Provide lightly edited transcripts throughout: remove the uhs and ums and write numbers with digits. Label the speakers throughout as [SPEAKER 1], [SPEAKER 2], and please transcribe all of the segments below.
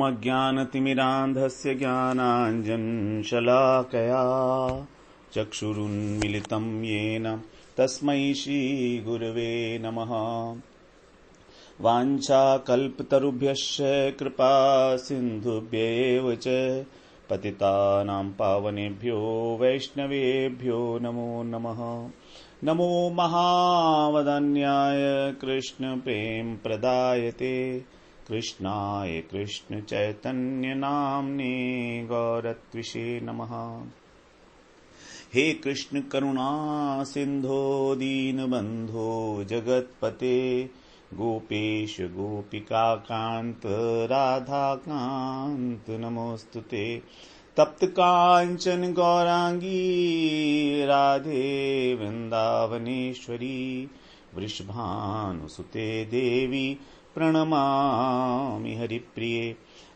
[SPEAKER 1] ॐ अज्ञानतिमिरान्धस्य ज्ञानाञ्जनशलाकया चक्षुरुन्मिलितं येन तस्मै श्रीगुरवे नमः। वाञ्छाकल्पतरुभ्यश्च कृपा सिन्धुभ्येव च पतितानां पावनेभ्यो वैष्णवेभ्यो नमो नमः। नमो महावदन्याय कृष्ण प्रेम प्रदायते कृष्णाय कृष्ण चैतन्य नाम्ने गौरत्विषे नमः। हे कृष्ण करुणा सिंधो दीनबंधो जगत्पते गोपेश गोपिका कांत राधा कांत नमोस्तुते। तप्त कांचन गौरांगी राधे वृंदावनेश्वरी वृषभानुसुते देवी प्रणमामि हरिप्रिये।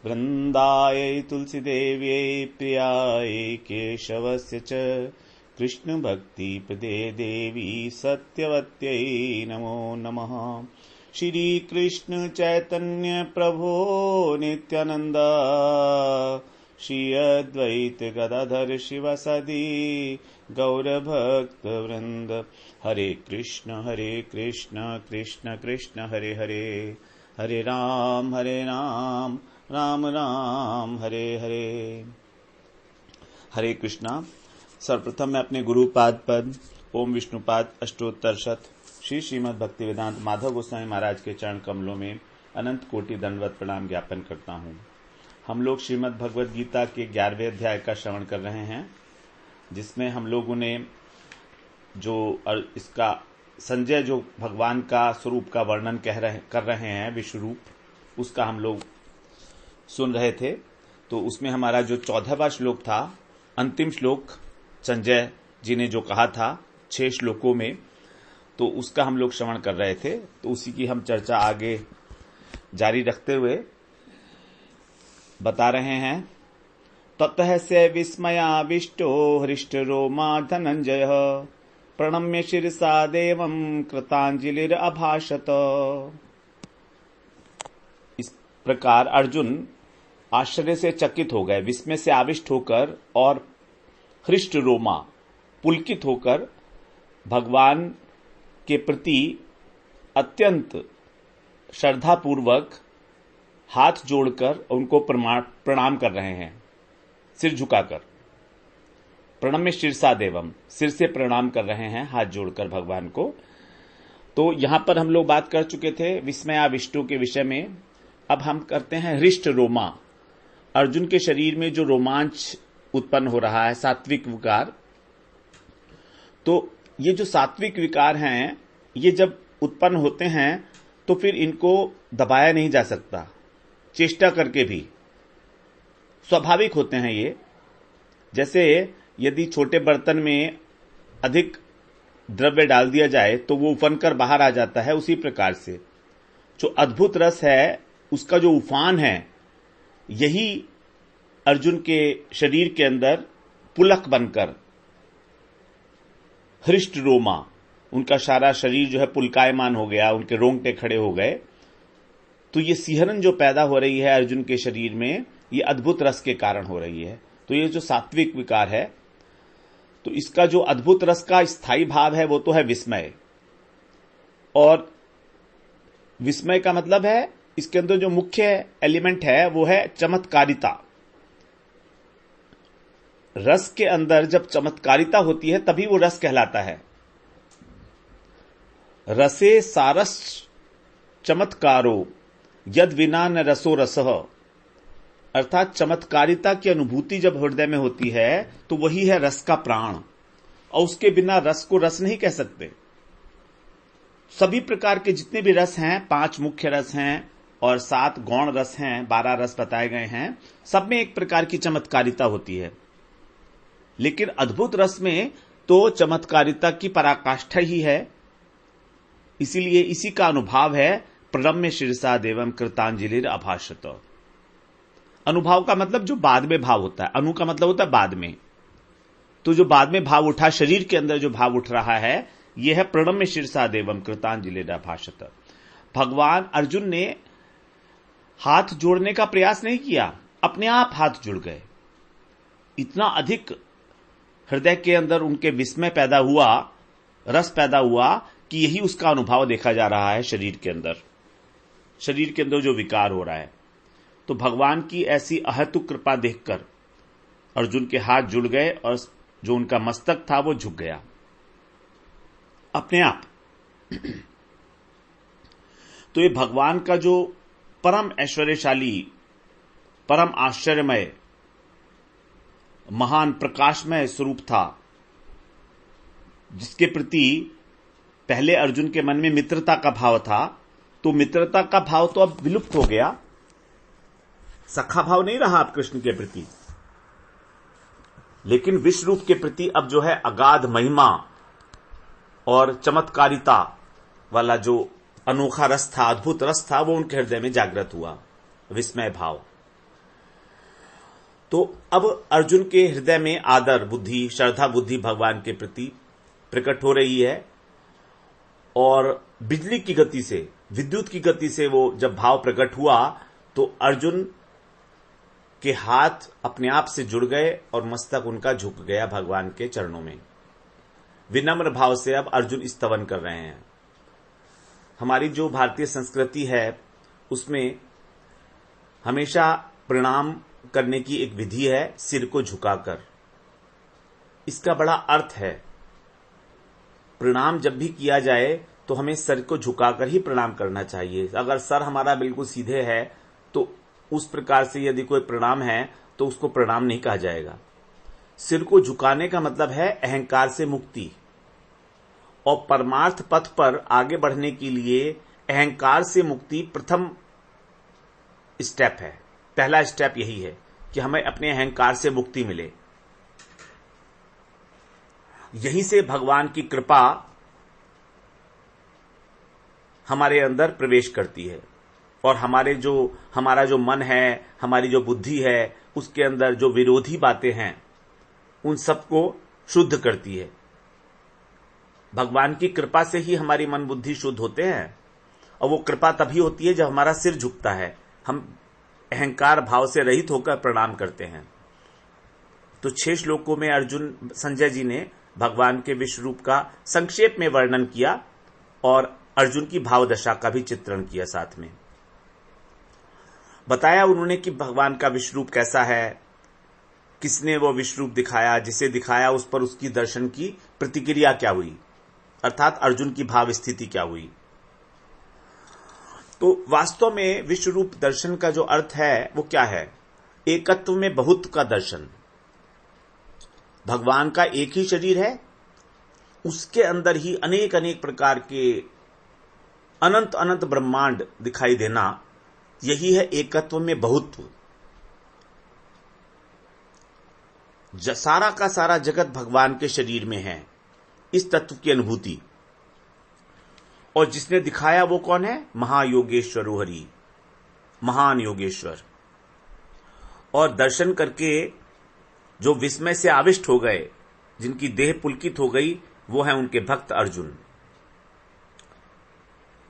[SPEAKER 1] वृंदाय तुलसीदेव्यै प्रियाय केशवस्य च कृष्ण भक्ति प्रदे देवी सत्यवत्यै नमो नमः। श्री कृष्ण चैतन्य प्रभो नित्यानंद श्री अद्वैत गदाधर शिवसदि गौरभक्त वृंद। हरे कृष्ण कृष्ण कृष्ण हरे हरे हरे राम राम राम हरे हरे। हरे कृष्णा। सर्वप्रथम मैं अपने गुरुपाद पद ओम विष्णुपाद अष्टोत्तर शत श्री श्रीमद् भक्ति वेदांत माधव गोस्वामी महाराज के चरण कमलों में अनंत कोटि दंडवत प्रणाम ज्ञापन करता हूँ। हम लोग श्रीमद् भगवद गीता के 11वें अध्याय का श्रवण कर रहे हैं, जिसमें हम लोगों ने जो इसका संजय जो भगवान का स्वरूप का वर्णन कर रहे हैं विश्व रूप, उसका हम लोग सुन रहे थे। तो उसमें हमारा जो 14वां श्लोक था, अंतिम श्लोक संजय जी ने जो कहा था 6 श्लोकों में, तो उसका हम लोग श्रवण कर रहे थे। तो उसी की हम चर्चा आगे जारी रखते हुए बता रहे हैं। ततः से विस्मयाविष्टो हृष्टरोमा धनंजय प्रणम्य शिरसा देवं कृतांजलिरभाषत। इस प्रकार अर्जुन आश्चर्य से चकित हो गए, विस्मय से आविष्ट होकर और हृष्ट रोमा पुलकित होकर भगवान के प्रति अत्यंत श्रद्धापूर्वक हाथ जोड़कर उनको प्रणाम कर रहे हैं, सिर झुकाकर। प्रणम्य शिरसा देवम, सिर से प्रणाम कर रहे हैं हाथ जोड़कर भगवान को। तो यहां पर हम लोग बात कर चुके थे विस्मयाविष्टों के विषय में। अब हम करते हैं हृष्ट रोमा। अर्जुन के शरीर में जो रोमांच उत्पन्न हो रहा है, सात्विक विकार। तो ये जो सात्विक विकार हैं, ये जब उत्पन्न होते हैं तो फिर इनको दबाया नहीं जा सकता, चेष्टा करके भी। स्वाभाविक होते हैं ये। जैसे यदि छोटे बर्तन में अधिक द्रव्य डाल दिया जाए तो वो उफन कर बाहर आ जाता है, उसी प्रकार से जो अद्भुत रस है उसका जो उफान है, यही अर्जुन के शरीर के अंदर पुलक बनकर हृष्ट रोमा, उनका सारा शरीर जो है पुलकायमान हो गया, उनके रोंगटे खड़े हो गए। तो ये सिहरन जो पैदा हो रही है अर्जुन के शरीर में, ये अद्भुत रस के कारण हो रही है। तो ये जो सात्विक विकार है, तो इसका जो अद्भुत रस का स्थायी भाव है वो तो है विस्मय। और विस्मय का मतलब है इसके अंदर जो मुख्य एलिमेंट है वो है चमत्कारिता। रस के अंदर जब चमत्कारिता होती है तभी वो रस कहलाता है। रसे सारस चमत्कारो यद विना न रसो रसः। अर्थात चमत्कारिता की अनुभूति जब हृदय में होती है तो वही है रस का प्राण, और उसके बिना रस को रस नहीं कह सकते। सभी प्रकार के जितने भी रस हैं, 5 मुख्य रस हैं और 7 गौण रस हैं, 12 रस बताए गए हैं, सब में एक प्रकार की चमत्कारिता होती है। लेकिन अद्भुत रस में तो चमत्कारिता की पराकाष्ठा ही है। इसीलिए इसी का अनुभाव है प्रणम्य शिरसा देवम कृतांजलिर अभाषत। अनुभाव का मतलब जो बाद में भाव होता है, अनु का मतलब होता है बाद में। तो जो बाद में भाव उठा, शरीर के अंदर जो भाव उठ रहा है, यह है प्रणम्य शिरसा देवम कृतांजलिर अभाषत। भगवान अर्जुन ने हाथ जोड़ने का प्रयास नहीं किया, अपने आप हाथ जुड़ गए। इतना अधिक हृदय के अंदर उनके विस्मय पैदा हुआ, रस पैदा हुआ कि यही उसका अनुभव देखा जा रहा है शरीर के अंदर जो विकार हो रहा है। तो भगवान की ऐसी अहेतुक कृपा देखकर अर्जुन के हाथ जुड़ गए और जो उनका मस्तक था वो झुक गया अपने आप। तो ये भगवान का जो परम ऐश्वर्यशाली, परम आश्चर्यमय, महान प्रकाशमय स्वरूप था, जिसके प्रति पहले अर्जुन के मन में मित्रता का भाव था, तो मित्रता का भाव तो अब विलुप्त हो गया, सखा भाव नहीं रहा अब कृष्ण के प्रति, लेकिन विश्व रूप के प्रति अब जो है अगाध महिमा और चमत्कारिता वाला जो अनोखा रस था, अद्भुत रस था, वो उनके हृदय में जागृत हुआ, विस्मय भाव। तो अब अर्जुन के हृदय में आदर बुद्धि, श्रद्धा बुद्धि भगवान के प्रति प्रकट हो रही है, और बिजली की गति से, विद्युत की गति से वो जब भाव प्रकट हुआ तो अर्जुन के हाथ अपने आप से जुड़ गए और मस्तक उनका झुक गया भगवान के चरणों में। विनम्र भाव से अब अर्जुन स्तवन कर रहे हैं। हमारी जो भारतीय संस्कृति है उसमें हमेशा प्रणाम करने की एक विधि है, सिर को झुकाकर। इसका बड़ा अर्थ है, प्रणाम जब भी किया जाए तो हमें सर को झुकाकर ही प्रणाम करना चाहिए। अगर सर हमारा बिल्कुल सीधे है तो उस प्रकार से यदि कोई प्रणाम है तो उसको प्रणाम नहीं कहा जाएगा। सिर को झुकाने का मतलब है अहंकार से मुक्ति, और परमार्थ पथ पर आगे बढ़ने के लिए अहंकार से मुक्ति प्रथम स्टेप है। पहला स्टेप यही है कि हमें अपने अहंकार से मुक्ति मिले। यहीं से भगवान की कृपा हमारे अंदर प्रवेश करती है, और हमारा जो मन है, हमारी जो बुद्धि है, उसके अंदर जो विरोधी बातें हैं उन सबको शुद्ध करती है। भगवान की कृपा से ही हमारी मन बुद्धि शुद्ध होते हैं, और वो कृपा तभी होती है जब हमारा सिर झुकता है, हम अहंकार भाव से रहित होकर प्रणाम करते हैं। तो 6 श्लोकों में संजय जी ने भगवान के विश्व रूप का संक्षेप में वर्णन किया और अर्जुन की भाव दशा का भी चित्रण किया। साथ में बताया उन्होंने कि भगवान का विश्व रूप कैसा है, किसने वो विश्व रूप दिखाया, जिसे दिखाया उस पर उसकी दर्शन की प्रतिक्रिया क्या हुई, अर्थात अर्जुन की भाव स्थिति क्या हुई। तो वास्तव में विश्व रूप दर्शन का जो अर्थ है वो क्या है? एकत्व में बहुत का दर्शन। भगवान का एक ही शरीर है, उसके अंदर ही अनेक अनेक प्रकार के अनंत अनंत ब्रह्मांड दिखाई देना, यही है एकत्व में बहुत्व। सारा का सारा जगत भगवान के शरीर में है, इस तत्व की अनुभूति। और जिसने दिखाया वो कौन है? महायोगेश्वर हरि, महान योगेश्वर। और दर्शन करके जो विस्मय से आविष्ट हो गए, जिनकी देह पुलकित हो गई, वो है उनके भक्त अर्जुन।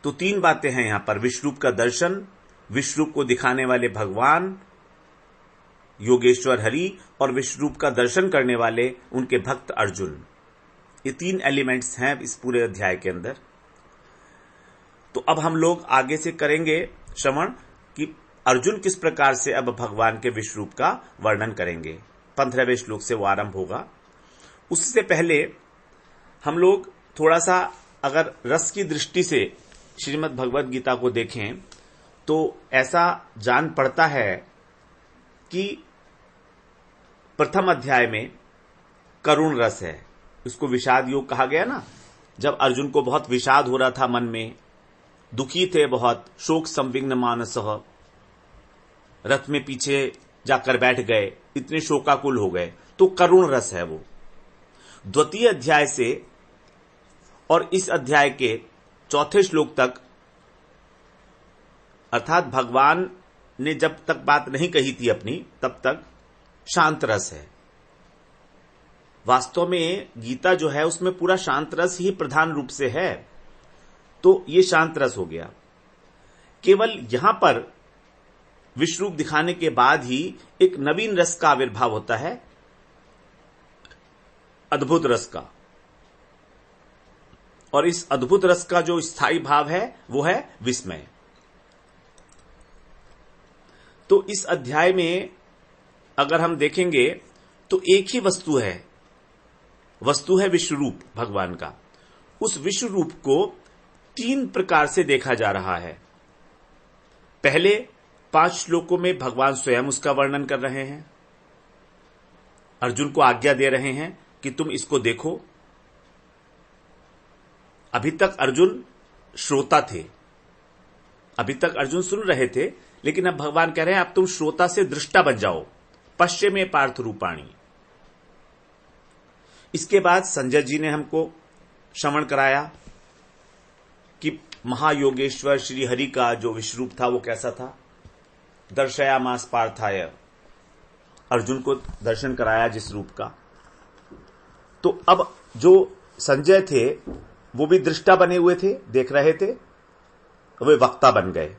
[SPEAKER 1] तो 3 बातें हैं यहां पर: विश्वरूप का दर्शन, विश्वरूप को दिखाने वाले भगवान योगेश्वर हरि, और विश्वरूप का दर्शन करने वाले उनके भक्त अर्जुन। ये 3 एलिमेंट्स हैं इस पूरे अध्याय के अंदर। तो अब हम लोग आगे से करेंगे श्रवण कि अर्जुन किस प्रकार से अब भगवान के विश्व रूप का वर्णन करेंगे। 15वें श्लोक से वो आरंभ होगा। उससे पहले हम लोग थोड़ा सा अगर रस की दृष्टि से श्रीमद् भगवद गीता को देखें तो ऐसा जान पड़ता है कि प्रथम अध्याय में करुण रस है। उसको विषाद योग कहा गया ना। जब अर्जुन को बहुत विषाद हो रहा था, मन में दुखी थे बहुत, शोक संविग्न मानसः, रथ में पीछे जाकर बैठ गए, इतने शोकाकुल हो गए, तो करुण रस है वो। द्वितीय अध्याय से और इस अध्याय के 4 श्लोक तक, अर्थात भगवान ने जब तक बात नहीं कही थी अपनी, तब तक शांत रस है। वास्तव में गीता जो है उसमें पूरा शांत रस ही प्रधान रूप से है, तो ये शांत रस हो गया। केवल यहां पर विश्व रूप दिखाने के बाद ही एक नवीन रस का आविर्भाव होता है, अद्भुत रस का। और इस अद्भुत रस का जो स्थायी भाव है वो है विस्मय। तो इस अध्याय में अगर हम देखेंगे तो एक ही वस्तु है विश्व रूप भगवान का। उस विश्व रूप को 3 प्रकार से देखा जा रहा है। पहले 5 श्लोकों में भगवान स्वयं उसका वर्णन कर रहे हैं, अर्जुन को आज्ञा दे रहे हैं कि तुम इसको देखो। अभी तक अर्जुन श्रोता थे, अभी तक अर्जुन सुन रहे थे, लेकिन अब भगवान कह रहे हैं अब तुम श्रोता से दृष्टा बन जाओ। पश्य में पार्थ रूपाणी। इसके बाद संजय जी ने हमको श्रवण कराया कि महायोगेश्वर श्री हरि का जो विश्व रूप था वो कैसा था। दर्शयामास पार्थाय, अर्जुन को दर्शन कराया जिस रूप का। तो अब जो संजय थे वो भी दृष्टा बने हुए थे, देख रहे थे, वे वक्ता बन गए।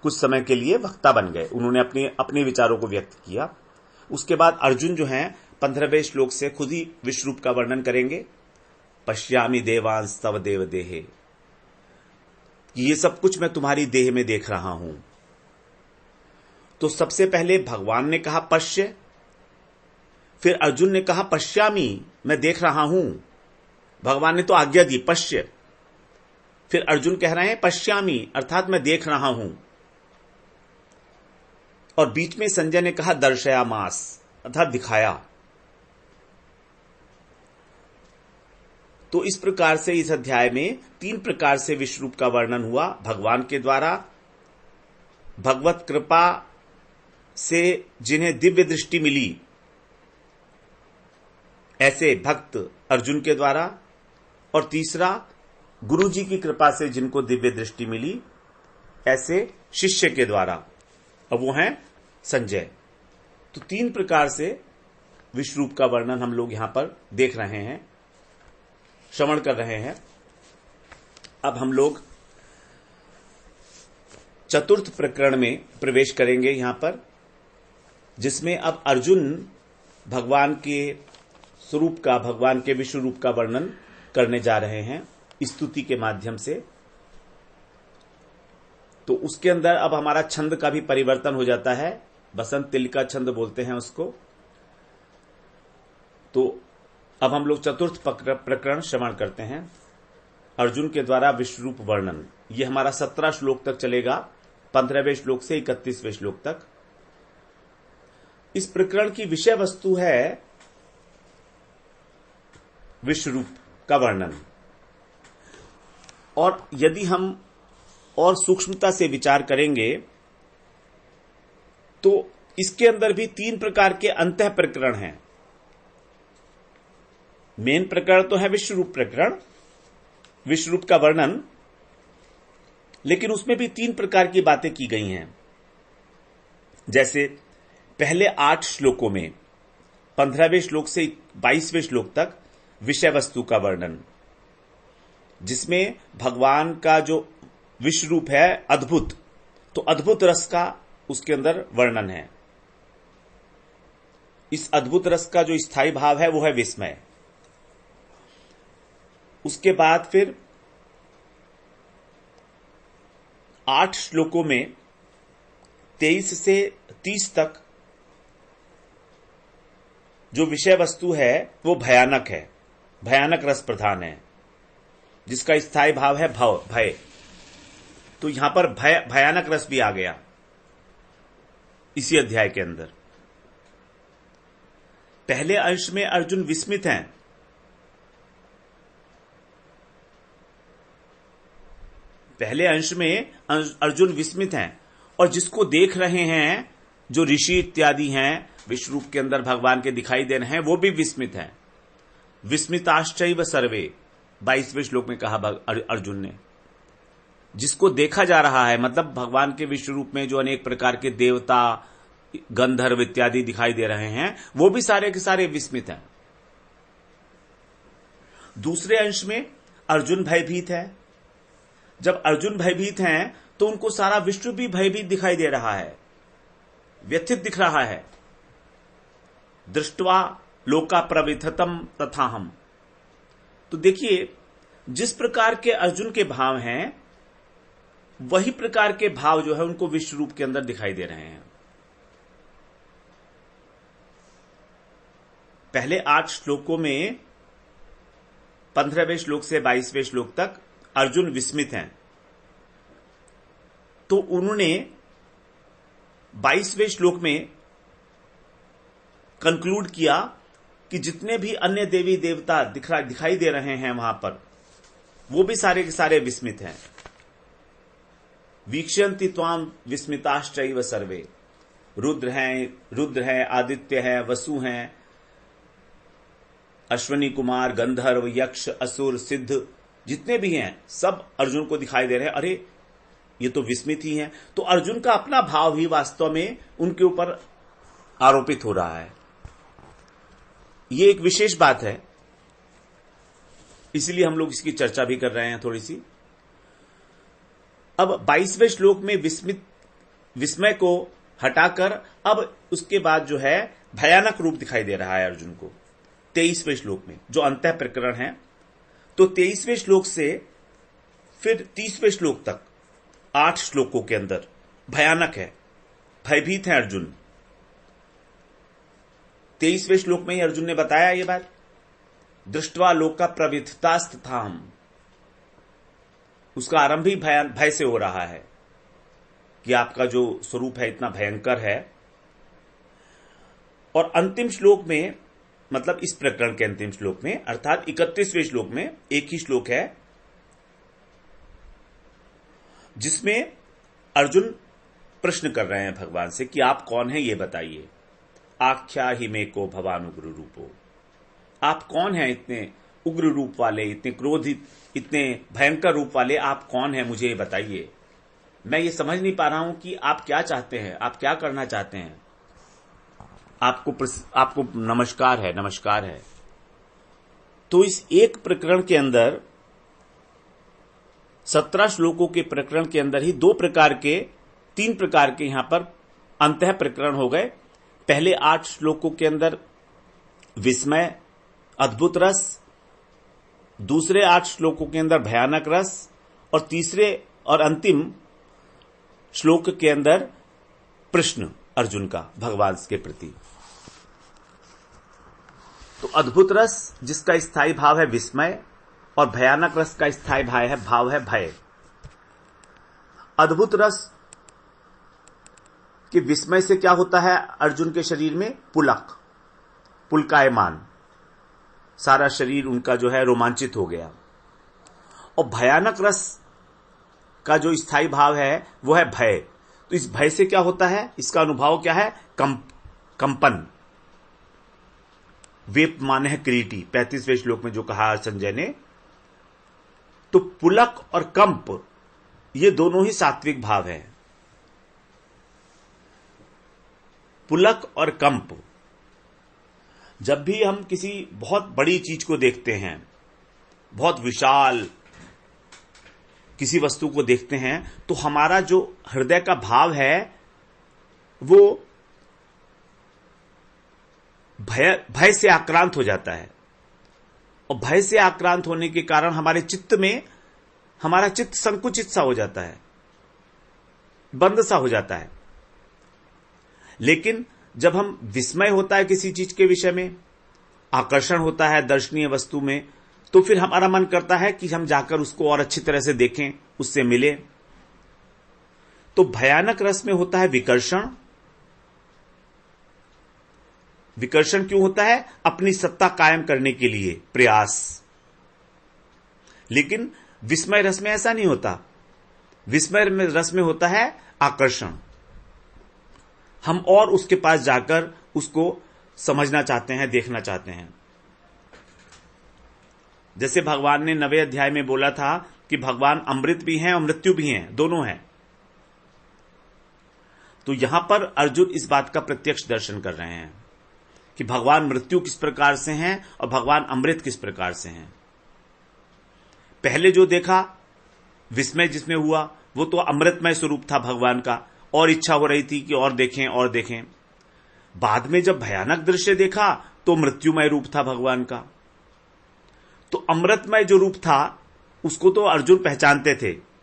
[SPEAKER 1] कुछ समय के लिए वक्ता बन गए, उन्होंने अपने विचारों को व्यक्त किया। उसके बाद अर्जुन जो हैं 15वें श्लोक से खुद ही विश्व रूप का वर्णन करेंगे। पश्यामि देवांस तव देव देहे, ये सब कुछ मैं तुम्हारी देह में देख रहा हूं। तो सबसे पहले भगवान ने कहा पश्य, फिर अर्जुन ने कहा पश्यामि, मैं देख रहा हूं। भगवान ने तो आज्ञा दी पश्य, फिर अर्जुन कह रहे हैं पश्यामि, अर्थात मैं देख रहा हूं। और बीच में संजय ने कहा दर्शयामास, अर्थात दिखाया। तो इस प्रकार से इस अध्याय में 3 प्रकार से विश्व रूप का वर्णन हुआ भगवान के द्वारा। भगवत कृपा से जिन्हें दिव्य दृष्टि मिली, ऐसे भक्त अर्जुन के द्वारा। और तीसरा, गुरु जी की कृपा से जिनको दिव्य दृष्टि मिली, ऐसे शिष्य के द्वारा, अब वो हैं संजय। तो 3 प्रकार से विश्व रूप का वर्णन हम लोग यहां पर देख रहे हैं, श्रवण कर रहे हैं। अब हम लोग चतुर्थ प्रकरण में प्रवेश करेंगे यहां पर, जिसमें अब अर्जुन भगवान के स्वरूप का, भगवान के विश्व रूप का वर्णन करने जा रहे हैं स्तुति के माध्यम से। तो उसके अंदर अब हमारा छंद का भी परिवर्तन हो जाता है, बसंत तिल का छंद बोलते हैं उसको। तो अब हम लोग चतुर्थ प्रकरण श्रवण करते हैं, अर्जुन के द्वारा विश्व रूप वर्णन। यह हमारा 17 श्लोक तक चलेगा, 15वें श्लोक से 31वें श्लोक तक। इस प्रकरण की विषय वस्तु है विश्व रूप का वर्णन। और यदि हम और सूक्ष्मता से विचार करेंगे तो इसके अंदर भी 3 प्रकार के अंतः प्रकरण हैं। मेन प्रकरण तो है विश्व रूप प्रकरण, विश्व रूप का वर्णन, लेकिन उसमें भी 3 प्रकार की बातें की गई हैं। जैसे पहले 8 श्लोकों में 15वें श्लोक से 22वें श्लोक तक विषय वस्तु का वर्णन, जिसमें भगवान का जो विश्व रूप है अद्भुत, तो अद्भुत रस का उसके अंदर वर्णन है। इस अद्भुत रस का जो स्थायी भाव है वो है विस्मय। उसके बाद फिर 8 श्लोकों में 23 से 30 तक जो विषय वस्तु है वो भयानक है, भयानक रस प्रधान है, जिसका स्थायी भाव है भय। तो यहां पर भयानक रस भी आ गया इसी अध्याय के अंदर। पहले अंश में अर्जुन विस्मित हैं, पहले अंश में अर्जुन विस्मित हैं, और जिसको देख रहे हैं जो ऋषि इत्यादि हैं विश्व रूप के अंदर भगवान के दिखाई दे रहे हैं, वो भी विस्मित हैं। विस्मिताश्चैव सर्वे, 22वें श्लोक में कहा अर्जुन ने। जिसको देखा जा रहा है, मतलब भगवान के विश्व रूप में जो अनेक प्रकार के देवता, गंधर्व इत्यादि दिखाई दे रहे हैं, वो भी सारे के सारे विस्मित हैं। दूसरे अंश में अर्जुन भयभीत है। जब अर्जुन भयभीत हैं तो उनको सारा विश्व भी भयभीत दिखाई दे रहा है, व्यथित दिख रहा है। दृष्ट्वा लोका प्रविथतम तथा हम। तो देखिए, जिस प्रकार के अर्जुन के भाव हैं, वही प्रकार के भाव जो है उनको विश्व रूप के अंदर दिखाई दे रहे हैं। पहले 8 श्लोकों में 15वें श्लोक से 22वें श्लोक तक अर्जुन विस्मित हैं। तो उन्होंने 22वें श्लोक में कंक्लूड किया कि जितने भी अन्य देवी देवता दिखाई दे रहे हैं वहां पर, वो भी सारे के सारे विस्मित हैं। वीक्षन्ति त्वाम विस्मिताश्चैव सर्वे। रुद्र हैं, आदित्य है, वसु हैं, अश्वनी कुमार, गंधर्व, यक्ष, असुर, सिद्ध, जितने भी हैं सब अर्जुन को दिखाई दे रहे हैं। अरे ये तो विस्मित ही हैं। तो अर्जुन का अपना भाव ही वास्तव में उनके ऊपर आरोपित हो रहा है। ये एक विशेष बात है, इसलिए हम लोग इसकी चर्चा भी कर रहे हैं थोड़ी सी। अब 22वें श्लोक में विस्मय को हटाकर अब उसके बाद जो है भयानक रूप दिखाई दे रहा है अर्जुन को 23वें श्लोक में, जो अंतः प्रकरण है। तो 23वें श्लोक से फिर 30वें श्लोक तक 8 श्लोकों के अंदर भयानक है, भयभीत है अर्जुन। 23वें श्लोक में ही अर्जुन ने बताया ये बात, दृष्ट्वा लोका प्रविथतास्तथाहम्। उसका आरंभ ही भय से हो रहा है कि आपका जो स्वरूप है इतना भयंकर है। और अंतिम श्लोक में, मतलब इस प्रकरण के अंतिम श्लोक में, अर्थात 31वें श्लोक में एक ही श्लोक है जिसमें अर्जुन प्रश्न कर रहे हैं भगवान से कि आप कौन हैं ये बताइए। आख्या ही मे को भवान उग्र रूपो। आप कौन हैं इतने उग्र रूप वाले, इतने क्रोधित, इतने भयंकर रूप वाले, आप कौन हैं मुझे बताइए। मैं ये समझ नहीं पा रहा हूं कि आप क्या चाहते हैं, आप क्या करना चाहते हैं। आपको नमस्कार है। तो इस एक प्रकरण के अंदर 17 श्लोकों के प्रकरण के अंदर ही 3 प्रकार के यहां पर अंतः प्रकरण हो गए। पहले 8 श्लोकों के अंदर विस्मय, अद्भुत रस, दूसरे 8 श्लोकों के अंदर भयानक रस, और तीसरे और अंतिम श्लोक के अंदर प्रश्न अर्जुन का भगवान के प्रति। तो अद्भुत रस जिसका स्थायी भाव है विस्मय, और भयानक रस का स्थायी भाव है भय। अद्भुत रस कि विस्मय से क्या होता है अर्जुन के शरीर में, पुलकायमान, सारा शरीर उनका जो है रोमांचित हो गया। और भयानक रस का जो स्थायी भाव है वो है भय। तो इस भय से क्या होता है, इसका अनुभव क्या है, कंपन। वेप माने है किरीटी, 35वें श्लोक में जो कहा संजय ने। तो पुलक और कंप ये दोनों ही सात्विक भाव है। पुलक और कंप, जब भी हम किसी बहुत बड़ी चीज को देखते हैं, बहुत विशाल किसी वस्तु को देखते हैं, तो हमारा जो हृदय का भाव है वो भय से आक्रांत हो जाता है। और भय से आक्रांत होने के कारण हमारे चित्त में हमारा चित्त संकुचित सा हो जाता है, बंद सा हो जाता है। लेकिन जब हम विस्मय होता है किसी चीज के विषय में, आकर्षण होता है दर्शनीय वस्तु में, तो फिर हमारा मन करता है कि हम जाकर उसको और अच्छी तरह से देखें, उससे मिले। तो भयानक रस में होता है विकर्षण। विकर्षण क्यों होता है, अपनी सत्ता कायम करने के लिए प्रयास। लेकिन विस्मय रस में ऐसा नहीं होता। विस्मय रस में होता है आकर्षण। हम और उसके पास जाकर उसको समझना चाहते हैं, देखना चाहते हैं। जैसे भगवान ने 9वें अध्याय में बोला था कि भगवान अमृत भी हैं और मृत्यु भी हैं, दोनों हैं। तो यहां पर अर्जुन इस बात का प्रत्यक्ष दर्शन कर रहे हैं कि भगवान मृत्यु किस प्रकार से हैं और भगवान अमृत किस प्रकार से हैं। पहले जो देखा विस्मय जिसमें हुआ वो तो अमृतमय स्वरूप था भगवान का, और इच्छा हो रही थी कि और देखें और देखें। बाद में जब भयानक दृश्य देखा तो मृत्युमय रूप था भगवान का। तो अमृतमय जो रूप था उसको तो अर्जुन पहचानते थे।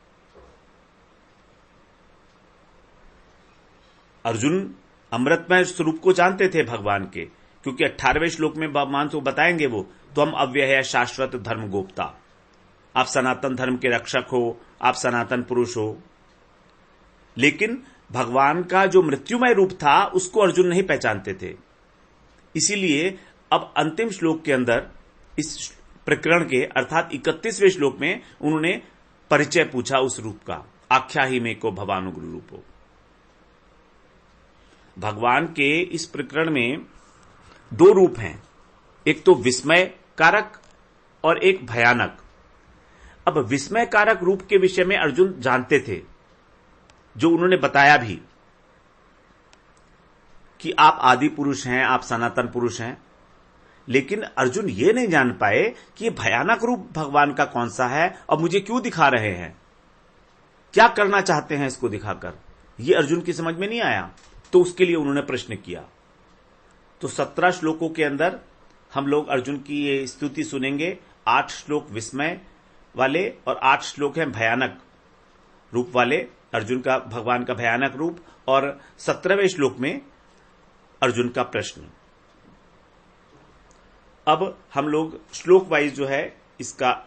[SPEAKER 1] अर्जुन अमृतमय स्वरूप को जानते थे भगवान के, क्योंकि 18वें श्लोक में भगवान तो बताएंगे वो, तो हम अव्यय शाश्वत धर्म गोप्ता, आप सनातन धर्म के रक्षक हो, आप सनातन पुरुष हो। लेकिन भगवान का जो मृत्युमय रूप था उसको अर्जुन नहीं पहचानते थे। इसीलिए अब अंतिम श्लोक के अंदर इस प्रकरण के अर्थात 31वें श्लोक में उन्होंने परिचय पूछा उस रूप का, आख्या ही में को भवानुगुरु रूपो। भगवान के इस प्रकरण में दो रूप हैं, एक तो विस्मय कारक और एक भयानक। अब विस्मय कारक रूप के विषय में अर्जुन जानते थे, जो उन्होंने बताया भी कि आप आदि पुरुष हैं, आप सनातन पुरुष हैं। लेकिन अर्जुन ये नहीं जान पाए कि ये भयानक रूप भगवान का कौन सा है और मुझे क्यों दिखा रहे हैं, क्या करना चाहते हैं इसको दिखाकर, ये अर्जुन की समझ में नहीं आया। तो उसके लिए उन्होंने प्रश्न किया। तो 17 श्लोकों के अंदर हम लोग अर्जुन की ये स्तुति सुनेंगे। 8 श्लोक विस्मय वाले और 8 श्लोक हैं भयानक रूप वाले, अर्जुन का भगवान का भयानक रूप, और 17वें श्लोक में अर्जुन का प्रश्न। अब हम लोग श्लोक वाइज जो है इसका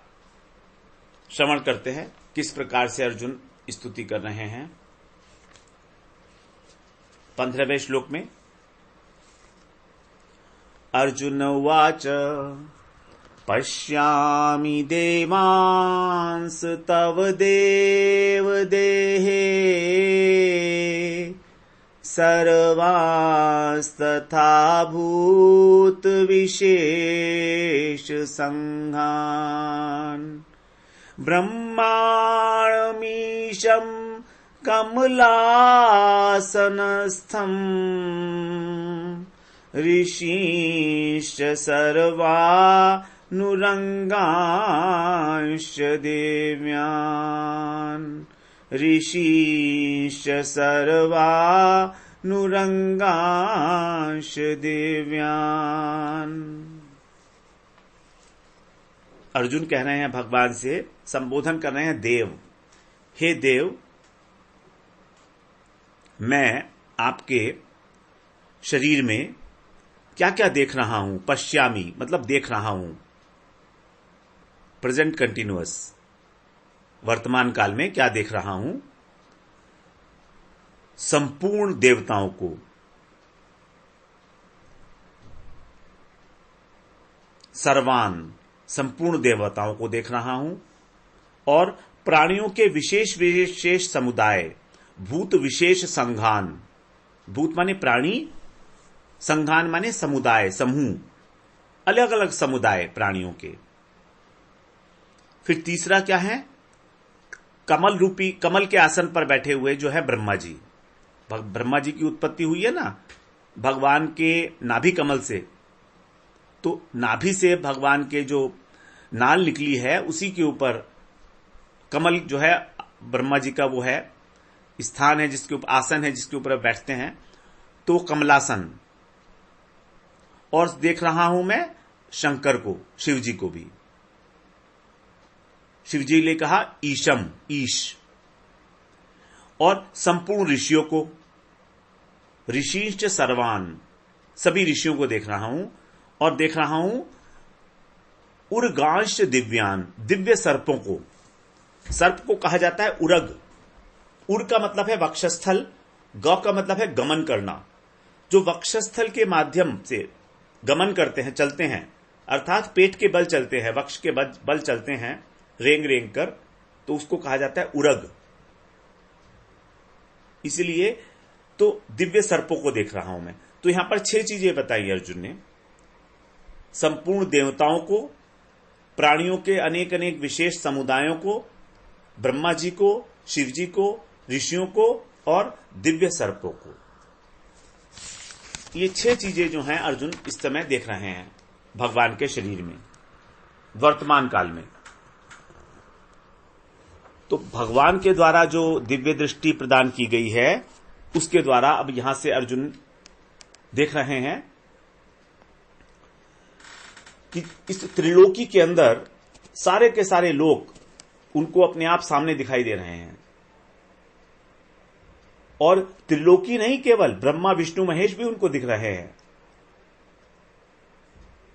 [SPEAKER 1] श्रवण करते हैं, किस प्रकार से अर्जुन स्तुति कर रहे हैं। 15वें श्लोक में अर्जुन उवाच पश्यामि देवांस तव देव देहे सर्वांस्तथा भूत विशेष संघान ब्रह्माणमीशं कमलासनस्थम् ऋषीश्च सर्वानुरंगांश्च देव्यान् ऋषीश्च सर्वानुरंगांश्च देव्यान्। अर्जुन कह रहे हैं भगवान से, संबोधन कर रहे हैं देव, हे देव, मैं आपके शरीर में क्या क्या देख रहा हूं। पश्यामी मतलब देख रहा हूं, प्रेजेंट कंटिन्यूअस, वर्तमान काल में क्या देख रहा हूं। संपूर्ण देवताओं को, सर्वान संपूर्ण देवताओं को देख रहा हूं, और प्राणियों के विशेष विशेष समुदाय, भूत विशेष संघान, भूत माने प्राणी, संघान माने समुदाय, समूह, अलग अलग समुदाय प्राणियों के। फिर तीसरा क्या है, कमल रूपी, कमल के आसन पर बैठे हुए जो है ब्रह्मा जी। ब्रह्मा जी की उत्पत्ति हुई है ना भगवान के नाभि कमल से, तो नाभि से भगवान के जो नाल निकली है उसी के ऊपर कमल जो है ब्रह्मा जी का वो है स्थान है, जिसके ऊपर आसन है, जिसके ऊपर बैठते हैं, तो कमलासन। और देख रहा हूं मैं शंकर को, शिव जी को भी। शिव जी ने कहा ईशम, ईश। और संपूर्ण ऋषियों को, ऋषिश्च सर्वान, सभी ऋषियों को देख रहा हूं। और देख रहा हूं उर्गांश दिव्यान, दिव्य सर्पों को। सर्प को कहा जाता है उरग। उर का मतलब है वक्षस्थल, ग का मतलब है गमन करना। जो वक्षस्थल के माध्यम से गमन करते हैं, चलते हैं, अर्थात पेट के बल चलते हैं, वक्ष के बल चलते हैं, रेंग रेंग कर, तो उसको कहा जाता है उरग। इसलिए तो दिव्य सर्पों को देख रहा हूं मैं। तो यहां पर 6 चीजें बताई अर्जुन ने, संपूर्ण देवताओं को, प्राणियों के अनेक अनेक विशेष समुदायों को, ब्रह्मा जी को, शिव जी को, ऋषियों को और दिव्य सर्पों को। ये 6 चीजें जो हैं अर्जुन इस समय देख रहे हैं भगवान के शरीर में वर्तमान काल में। तो भगवान के द्वारा जो दिव्य दृष्टि प्रदान की गई है उसके द्वारा अब यहां से अर्जुन देख रहे हैं कि इस त्रिलोकी के अंदर सारे के सारे लोग उनको अपने आप सामने दिखाई दे रहे हैं। और त्रिलोकी नहीं, केवल ब्रह्मा विष्णु महेश भी उनको दिख रहे हैं,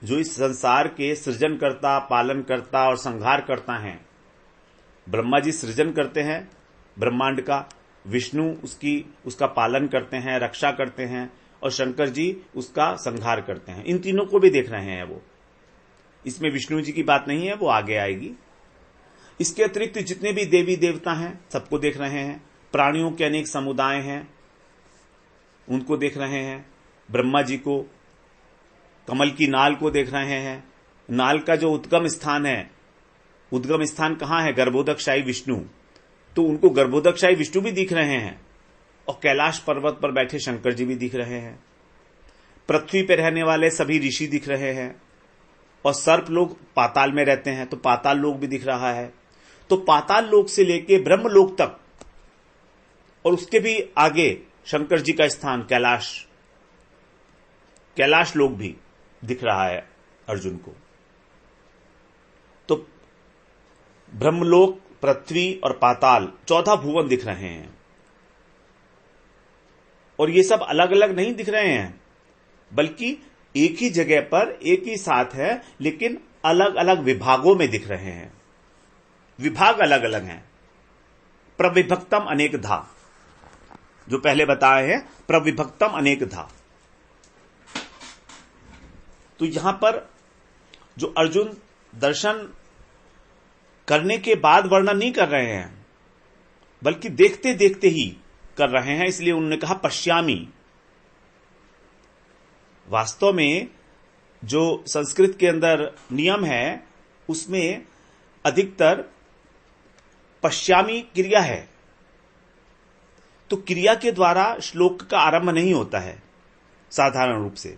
[SPEAKER 1] जो इस संसार के सृजनकर्ता, पालनकर्ता और संहार करता हैं। ब्रह्मा जी सृजन करते हैं ब्रह्मांड का, विष्णु उसका पालन करते हैं, रक्षा करते हैं, और शंकर जी उसका संहार करते हैं। इन तीनों को भी देख रहे हैं वो। इसमें विष्णु जी की बात नहीं है, वो आगे आएगी। इसके अतिरिक्त जितने भी देवी देवता हैं सबको देख रहे हैं। प्राणियों के अनेक समुदाय हैं, उनको देख रहे हैं। ब्रह्मा जी को, कमल की नाल को देख रहे हैं। नाल का जो उद्गम स्थान है, उद्गम स्थान कहां है? गर्भोदकशाही विष्णु। तो उनको गर्भोदकशाही विष्णु भी दिख रहे हैं, और कैलाश पर्वत पर बैठे शंकर जी भी दिख रहे हैं। पृथ्वी पर रहने वाले सभी ऋषि दिख रहे हैं, और सर्प लोग पाताल में रहते हैं, तो पाताल लोक भी दिख रहा है। तो पाताल लोक से लेके ब्रह्म लोक तक, और उसके भी आगे शंकर जी का स्थान कैलाश लोक भी दिख रहा है अर्जुन को। तो ब्रह्मलोक, पृथ्वी और पाताल 14 भुवन दिख रहे हैं। और ये सब अलग अलग नहीं दिख रहे हैं, बल्कि एक ही जगह पर एक ही साथ है, लेकिन अलग अलग विभागों में दिख रहे हैं। विभाग अलग अलग हैं। प्रविभक्तम अनेकधा, जो पहले बताए हैं, प्रविभक्तम अनेकधा। तो यहां पर जो अर्जुन दर्शन करने के बाद वर्णन नहीं कर रहे हैं, बल्कि देखते देखते ही कर रहे हैं, इसलिए उन्होंने कहा पश्यामी। वास्तव में जो संस्कृत के अंदर नियम है उसमें अधिकतर पश्यामी क्रिया है। तो क्रिया के द्वारा श्लोक का आरंभ नहीं होता है साधारण रूप से।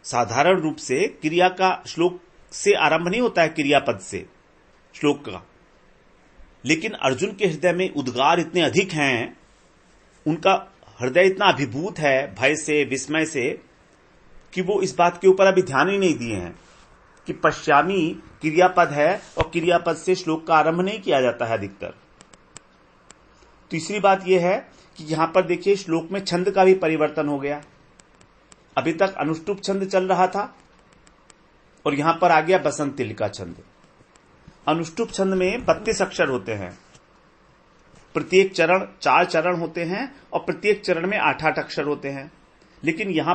[SPEAKER 1] साधारण रूप से क्रिया का श्लोक से आरंभ नहीं होता है, क्रियापद से श्लोक का। लेकिन अर्जुन के हृदय में उद्गार इतने अधिक हैं, उनका हृदय इतना अभिभूत है भय से, विस्मय से, कि वो इस बात के ऊपर अभी ध्यान ही नहीं दिए हैं कि पश्यामी क्रियापद है, और क्रियापद से श्लोक का आरंभ नहीं किया जाता है अधिकतर। तीसरी बात यह है कि यहां पर देखिए श्लोक में छंद का भी परिवर्तन हो गया। अभी तक अनुष्टुप छंद चल रहा था, और यहां पर आ गया बसंत तिल का छंद। अनुष्टुप छंद में 32 अक्षर होते हैं। प्रत्येक चरण 4 चरण होते हैं, और प्रत्येक चरण में 8-8 अक्षर होते हैं। लेकिन यहां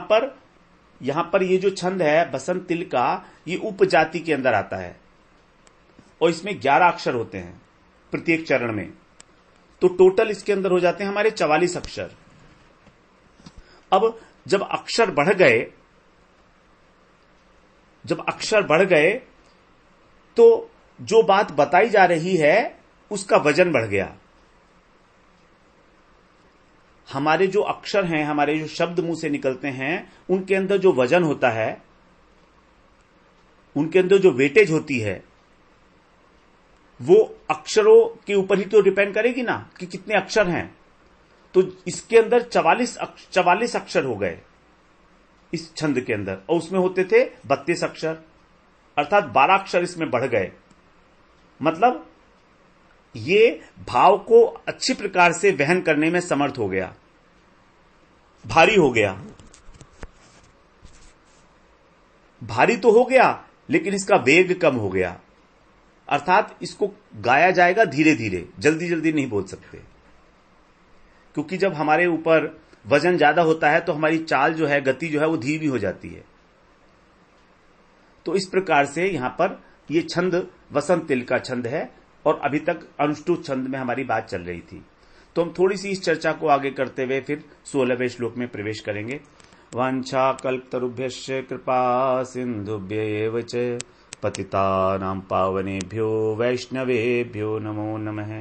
[SPEAKER 1] पर ये जो छंद है बसंत तिल का, ये उपजाति के अंदर आता है, और इसमें 11 अक्षर होते हैं प्रत्येक चरण में। तो टोटल इसके अंदर हो जाते हैं हमारे 44 अक्षर। अब जब अक्षर बढ़ गए तो जो बात बताई जा रही है उसका वजन बढ़ गया। हमारे जो अक्षर हैं, हमारे जो शब्द मुंह से निकलते हैं, उनके अंदर जो वजन होता है, उनके अंदर जो वेटेज होती है, वो अक्षरों के ऊपर ही तो डिपेंड करेगी ना कि कितने अक्षर हैं। तो इसके अंदर 44 अक्षर हो गए इस छंद के अंदर, और उसमें होते थे 32 अक्षर, अर्थात 12 अक्षर इसमें बढ़ गए। मतलब ये भाव को अच्छी प्रकार से वहन करने में समर्थ हो गया, भारी हो गया। भारी तो हो गया, लेकिन इसका वेग कम हो गया। अर्थात इसको गाया जाएगा धीरे धीरे, जल्दी जल्दी नहीं बोल सकते, क्योंकि जब हमारे ऊपर वजन ज्यादा होता है तो हमारी चाल जो है, गति जो है, वो धीमी हो जाती है। तो इस प्रकार से यहां पर ये छंद वसंत तिल का छंद है, और अभी तक अनुष्टुप छंद में हमारी बात चल रही थी। तो हम थोड़ी सी इस चर्चा को आगे करते हुए फिर 16वें श्लोक में प्रवेश करेंगे। वांछा कल्पतरुभ्यश्च कृपा सिंधुभ्यैव च पतितानां पावनेभ्यो वैष्णवेभ्यो नमो नमः।